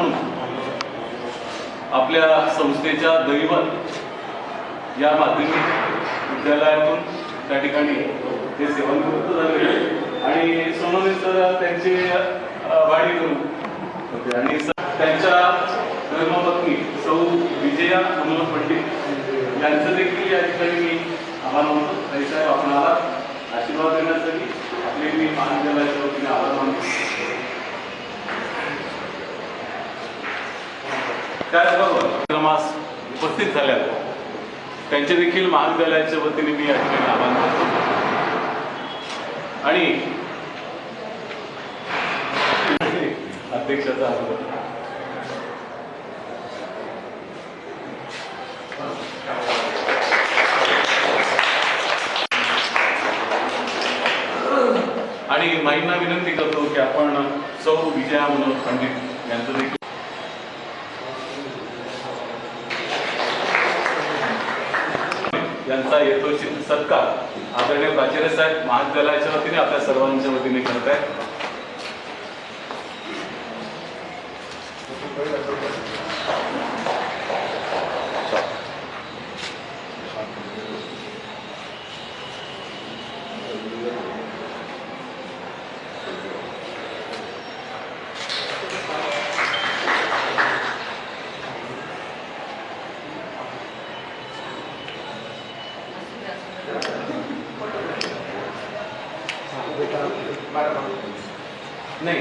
म्हणून आपल्या संस्थेच्या दैवत या माध्यमिक विद्यालयातून त्या ठिकाणी ते सेवानिवृत्त झाले आणि सोनवणे सर त्यांचे वाढीकरू होते आणि त्यांच्या धर्मपत्नी सौ विजया मनोहर पंडित यांचं देखील या ठिकाणी मी आभार मानतो. साहेब आपणाला आशीर्वाद देण्यासाठी आपले मी महाविद्यालयाच्या वतीने आभार मानतो. त्याचबरोबर कार्यक्रमास उपस्थित झाल्या त्यांचे देखील महाविद्यालयाच्या वतीने मी या ठिकाणी आभार मानतो. आणि अध्यक्षाचा आभार. आणि माईंना विनंती करतो की आपण सौ विजया मनोहर पंडित यांचं देखील यांचा यथोचित सत्कार आदरणीय प्राचार्य साहेब महाविद्यालयाच्या वतीने आपल्या सर्वांच्या वतीने करत आहेत. नाही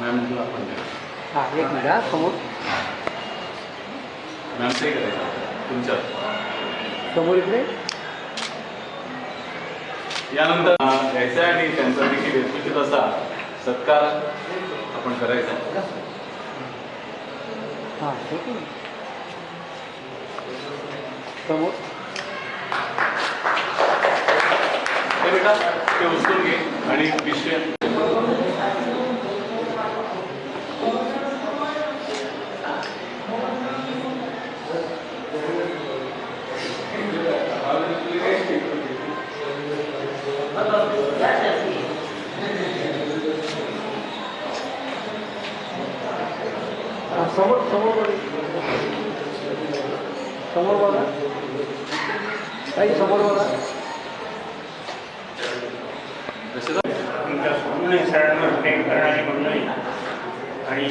मॅम तुला आपण हां एक मिनिट समोर मॅम ते करायचं तुमच्या समोर इकडे यानंतर घ्यायचा आणि त्यांचा देखील यथोचित असा सत्कार आपण करायचा. हां ठीक आहे समोर ते बेटा ते उचलून घे आणि पिशव्या समोर समोर समोर बघा काही समोर बघा. तुमच्या सोनवणे सरांवर प्रेम करणारी मंडळी आणि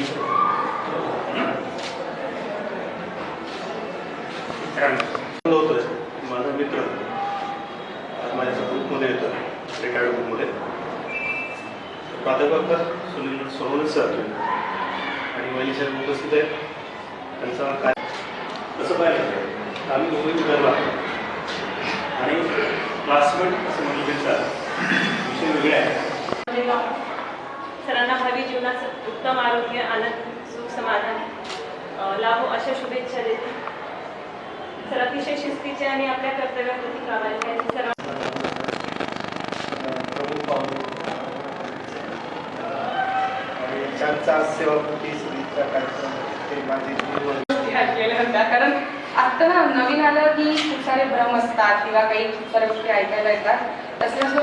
होतोय माझा मित्र आज माझ्या ग्रुपमध्ये येतो रिटायर्ड ग्रुपमध्ये प्राध्यापक सुनील सोनवणे सर आणि वैली साहेब उपस्थित आहेत. त्यांचा काय कसं पाहिलं आम्ही मुंबई उतरला आणि क्लासमेट असं म्हटलं त्यांचा विषय वेगळे आहे. सरांना भावी जीवनात उत्तम आरोग्य आनंद सुख समाधान लाभो अशा शुभेच्छा देते. सर अतिशय शिस्तीचे आणि आपल्या कर्तव्याप्रती प्रामाणिक आहेत. सर त्यांचा सेवाकृती सुनीलचा कार्यक्रम ते माझे केल्या होत्या कारण आत्ता नवीन आलं की खूप सारे भ्रम असतात किंवा काही खूप साऱ्या गोष्टी ऐकायला येतात. तसं